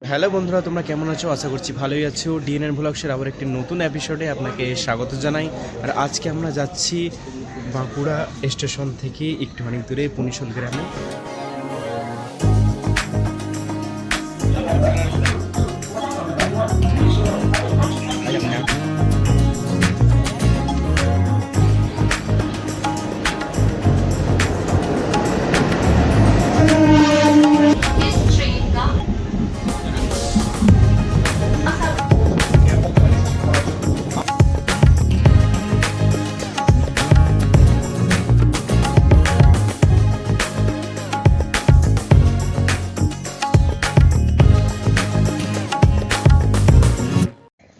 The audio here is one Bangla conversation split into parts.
হ্যালো বন্ধুরা, তোমরা কেমন আছো? আশা করছি ভালোই আছো। ডিএনএন ভ্লগসের আবার একটি নতুন এপিসোডে আপনাকে স্বাগত জানাই। আর আজকে আমরা যাচ্ছি বাঁকুড়া স্টেশন থেকে একটুখানি দূরে পুনিশল গ্রামে।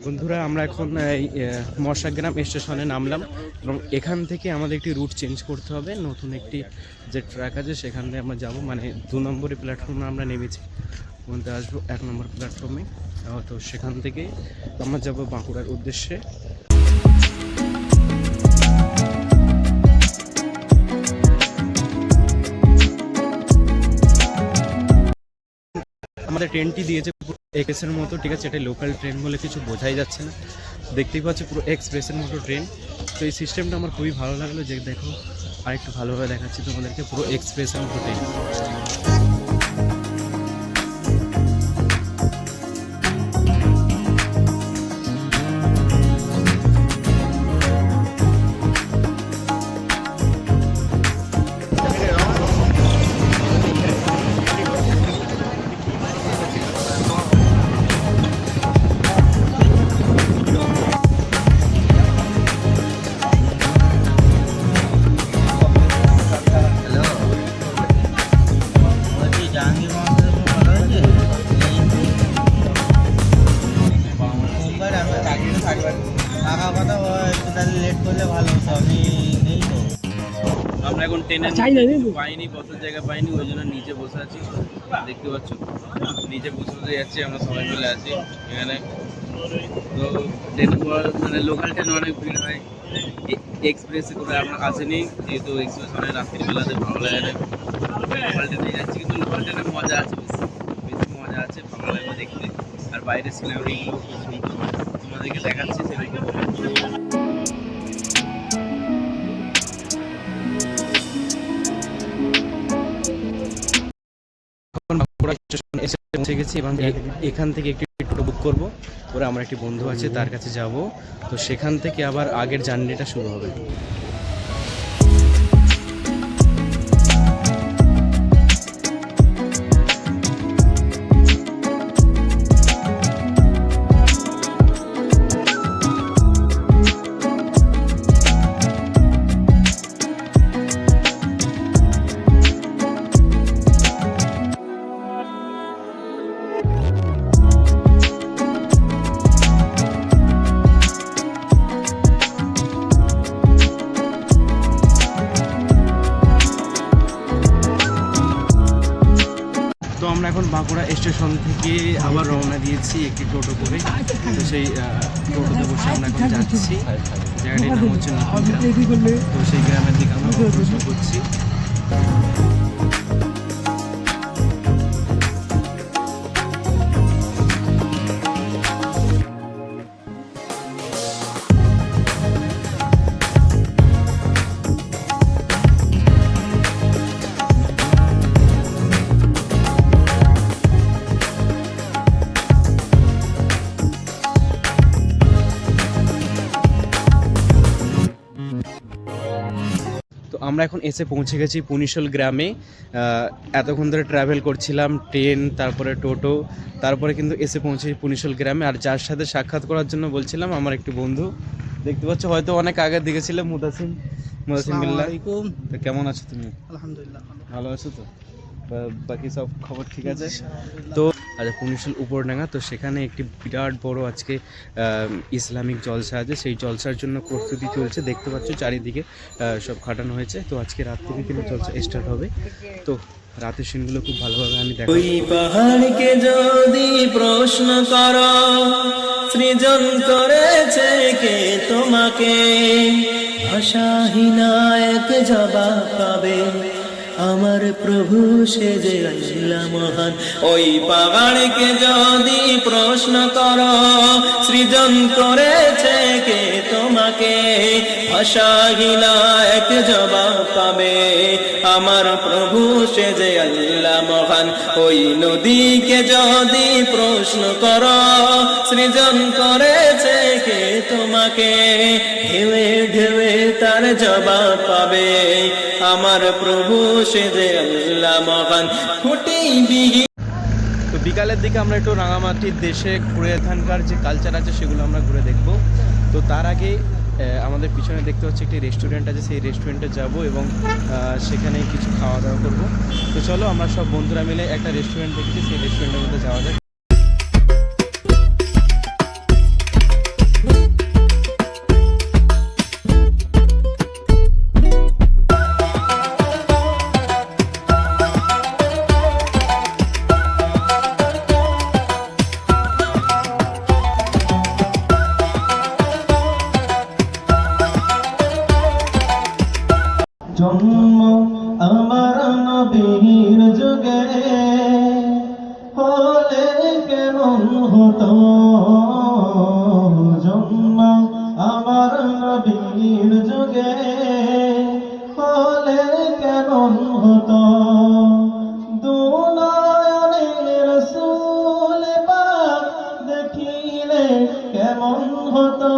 বন্ধুরা, আমরা এখন মশাগ্রাম স্টেশনে নামলাম এবং এখান থেকে আমাদের একটি রুট চেঞ্জ করতে হবে। নতুন একটি যে ট্র্যাক আছে সেখান থেকে আমরা যাব, মানে 2 নম্বরের প্ল্যাটফর্মে আমরা নেমেছি, ওখানে আসবো 1 নম্বর প্ল্যাটফর্মে। তো সেখান থেকে আমরা যাব বাঁকুড়ার উদ্দেশ্যে। আমাদের ট্রেনটি দিয়েছে পুরো এক্সপ্রেসের মতো, ঠিক আছে? এটা লোকাল ট্রেন বলে কিছু বোঝাই যাচ্ছে না, দেখতেই পাচ্ছি পুরো এক্সপ্রেসের মতো ট্রেন। তো এই সিস্টেমটা আমার খুবই ভালো লাগলো, যে দেখো আর একটু ভালোভাবে দেখাচ্ছি তোমাদেরকে, পুরো এক্সপ্রেসের মতো ট্রেন। আমরা এখন ট্রেনে পাইনি, বসার জায়গা পাইনি, ওই জন্য নিচে বসে আছি। দেখতে পাচ্ছ নিচে বসে বসে যাচ্ছি, আমরা সবাই মিলে আছি এখানে। তো ট্রেন মানে লোকাল ট্রেন অনেক ভিড় হয়, এক্সপ্রেসে করে আমরা আসেনি, যেহেতু এক্সপ্রেস অনেক রাত্রিবেলাতে ভালো লাগে না। লোকাল ট্রেনে যাচ্ছি, কিন্তু লোকাল ট্রেনে মজা আছে, বেশি মজা আছে, ভালো লাগবে দেখতে। আর বাইরের সিনারিগুলো খুব সুন্দর, তোমাদেরকে দেখাচ্ছি সেগুলো। বাঁকুড়া স্টেশনে এসে পৌঁছে গেছি এবং এখান থেকে একটি টোটো বুক করবো, করে আমার একটি বন্ধু আছে তার কাছে যাব। তো সেখান থেকে আবার আগের জার্নিটা শুরু হবে। তো আমরা এখন বাঁকুড়া স্টেশন থেকে আবার রওনা দিয়েছি একটি টোটো করে। তো সেই টোটোতে বসে আমরা এখন যাচ্ছি, জায়গাটির নাম হচ্ছে নতুন গ্রাম। তো সেই গ্রামের দিকে আমরা অগ্রসর করছি। তো আমরা এখন এসে পৌঁছে গেছি পুনিশল গ্রামে। এতক্ষণ ধরে ট্রাভেল করছিলাম, ট্রেন, তারপরে টোটো, তারপরে কিন্তু এসে পৌঁছেছি পুনিশল গ্রামে। আর যার সাথে সাক্ষাৎ করার জন্য বলছিলাম, আমার একটি বন্ধু, দেখতে পাচ্ছ হয়তো অনেক আগের দিকে ছিল, মুদাসিম বিল্লাহ। তো কেমন আছো তুমি? আলহামদুলিল্লাহ ভালো আছো তো? বাকি সব খবর ঠিক আছে তো? আচ্ছা, পুনিশল উপরডাঙ্গা, তো সেখানে একটি বিরাট বড় আজকে ইসলামিক জলসা আছে, সেই জলসার জন্য প্রস্তুতি চলছে। দেখতে পাচ্ছ চারিদিকে সব খাটানো হয়েছে। তো আজকে রাত থেকে কিন্তু জলসা স্টার্ট হবে। তো রাতের সিনগুলো খুব ভালোভাবে আমি দেখো। ওই পাহাড়কে যদি প্রশ্ন করো, সৃজন করেছে কে তোমাকে, ভাষাহীন এক জবাব পাবে, আমার প্রভু সে যে আল্লাহ মহান। ওই পাহাড়কে যদি প্রশ্ন করো সৃজন করেছে কে তোমাকে, ভাষাহীনা এক জবাব পাবে, আমার প্রভু সে যে আল্লাহ মহান। ওই নদীকে যদি প্রশ্ন করো সৃজন করেছে কে তোমাকে, ঢেউে ঢেউে তার জবাব পাবে, আমার প্রভু সে যে আল্লাহ মহান। খুঁটি বিহীন। তো বিকালের দিকে আমরা একটু রাঙামাটির দেশে ঘুরে এখানকার যে কালচার আছে সেগুলো আমরা ঘুরে দেখব। তো তার আগে আমাদের পিছনে দেখতে হচ্ছে একটি রেস্টুরেন্ট আছে, সেই রেস্টুরেন্টে যাব এবং সেখানে কিছু খাওয়া দাওয়া করব। তো চলো আমরা সব বন্ধুরা মিলে একটা রেস্টুরেন্ট দেখেছি, সেই রেস্টুরেন্টের মধ্যে যাওয়া যাক। জন্ম আমার নবীর যুগে হলে কেমন হতো, জন্ম আমার নবীর যুগে হলে কেমন হতো, দুনয়নে রাসূল পাক দেখিলে কেমন হতো,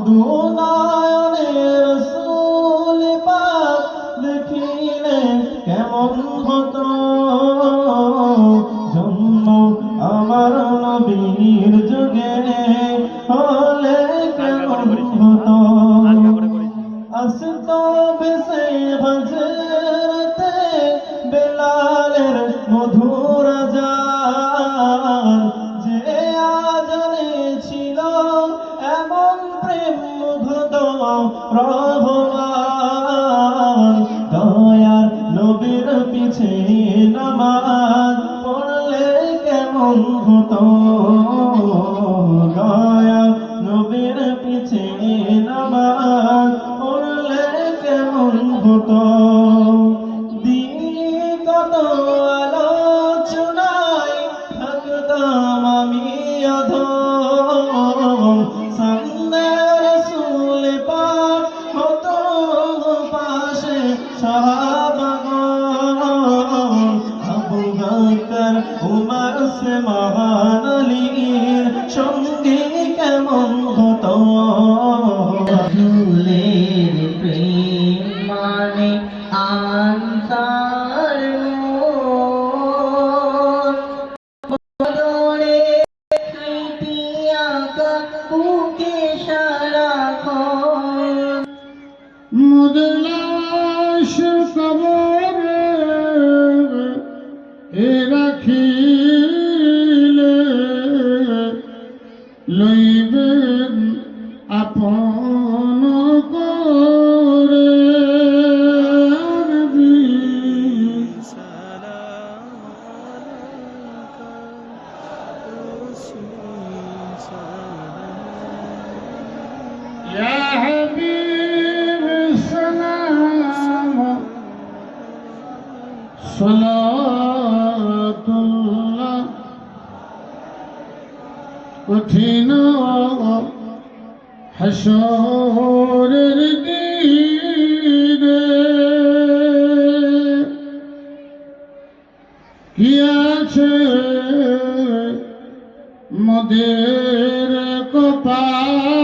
দুনয়নে রাসূল পাক দেখিলে কেমন হতো, জন্ম আমার নবীর যুগে হলে কেমন হতো, আসতো ভেসে হযরতে বেলালের মধুর আযান, যে আযানে ছিল এমন প্রেম মুগ্ধ রহমান, দয়ার নবীর পিছে নামাজ পড়লে কেমন হতো, দয়ার নবীর পিছে নামাজ পড়লে কেমন হতো, দিনগত আলোচনায় থাকতাম আমি অধম, সামনে রাসূল পাক হতো পাশে সাহাবাগণ, আবু বকর উমর ওসমান আলীর সঙ্গে কেমন হতো, রাসূলের প্রেম মানে আনসার বদরে স্মৃতি আঁকা বুকে সারাক্ষণ, মুদলাশ কবরে রাখিলে লইবেন আপন করে, ইয়া হাবিব সালাম সালাতুল্লাহ, কঠিন হাসরের দিনে কি আছে মোদের কপাল,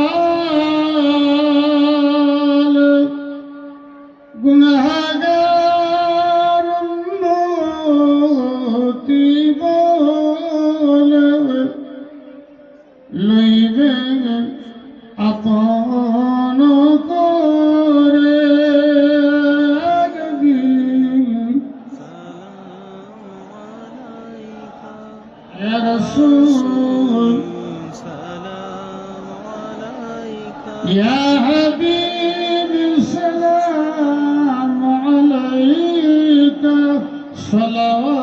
গুনাহগার উম্মতি বলে লইবেন আপন করে, ইয়া রাসূল ইয়া হাবিব সালাম আলাইকা সালাওয়াত